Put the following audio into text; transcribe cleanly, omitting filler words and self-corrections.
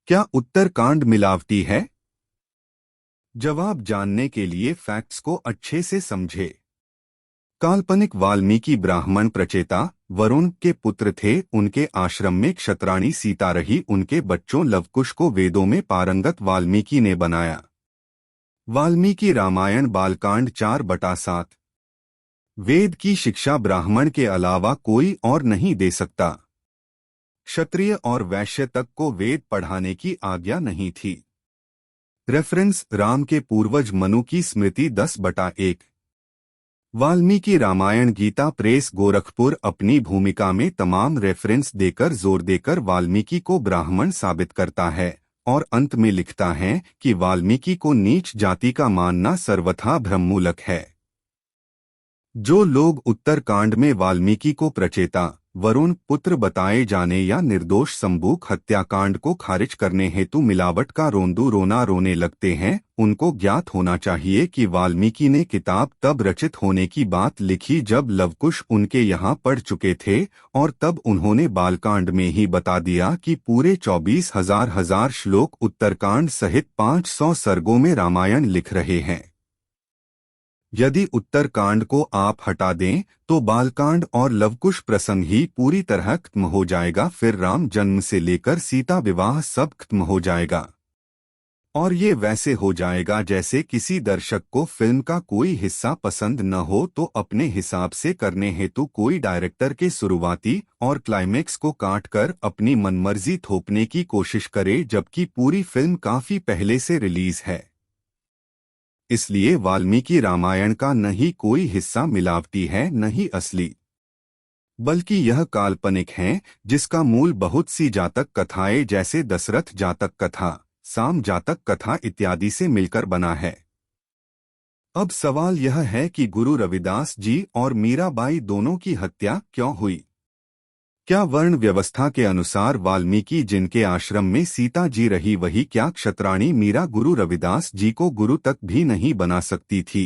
क्या उत्तरकांड मिलावटी है? जवाब जानने के लिए फैक्ट्स को अच्छे से समझे। काल्पनिक वाल्मीकि ब्राह्मण प्रचेता वरुण के पुत्र थे। उनके आश्रम में क्षत्राणी सीता रही। उनके बच्चों लवकुश को वेदों में पारंगत वाल्मीकि ने बनाया। वाल्मीकि रामायण बालकांड 4/7। वेद की शिक्षा ब्राह्मण के अलावा कोई और नहीं दे सकता। क्षत्रिय और वैश्य तक को वेद पढ़ाने की आज्ञा नहीं थी। रेफरेंस राम के पूर्वज मनु की स्मृति 10/1। वाल्मीकि रामायण गीता प्रेस गोरखपुर अपनी भूमिका में तमाम रेफरेंस देकर जोर देकर वाल्मीकि को ब्राह्मण साबित करता है और अंत में लिखता है कि वाल्मीकि को नीच जाति का मानना सर्वथा भ्रममूलक है। जो लोग उत्तरकांड में वाल्मीकि को प्रचेता वरुण पुत्र बताए जाने या निर्दोष संबूक हत्याकांड को खारिज करने हेतु मिलावट का रोंदू रोना रोने लगते हैं, उनको ज्ञात होना चाहिए कि वाल्मीकि ने किताब तब रचित होने की बात लिखी जब लवकुश उनके यहाँ पढ़ चुके थे और तब उन्होंने बालकांड में ही बता दिया कि पूरे 24,000 श्लोक उत्तरकांड सहित 500 सर्गों में रामायण लिख रहे हैं। यदि उत्तरकांड को आप हटा दें तो बालकांड और लवकुश प्रसंग ही पूरी तरह खत्म हो जाएगा। फिर राम जन्म से लेकर सीता विवाह सब खत्म हो जाएगा और ये वैसे हो जाएगा जैसे किसी दर्शक को फिल्म का कोई हिस्सा पसंद न हो तो अपने हिसाब से करने हेतु कोई डायरेक्टर के शुरुआती और क्लाइमेक्स को काटकर अपनी मनमर्जी थोपने की कोशिश करे, जबकि पूरी फिल्म काफी पहले से रिलीज है। इसलिए वाल्मीकि रामायण का न ही कोई हिस्सा मिलावटी है न ही असली, बल्कि यह काल्पनिक है जिसका मूल बहुत सी जातक कथाएं जैसे दशरथ जातक कथा, साम जातक कथा इत्यादि से मिलकर बना है। अब सवाल यह है कि गुरु रविदास जी और मीराबाई दोनों की हत्या क्यों हुई? क्या वर्ण व्यवस्था के अनुसार वाल्मीकि जिनके आश्रम में सीता जी रही वही क्या क्षत्राणी मीरा गुरु रविदास जी को गुरु तक भी नहीं बना सकती थी?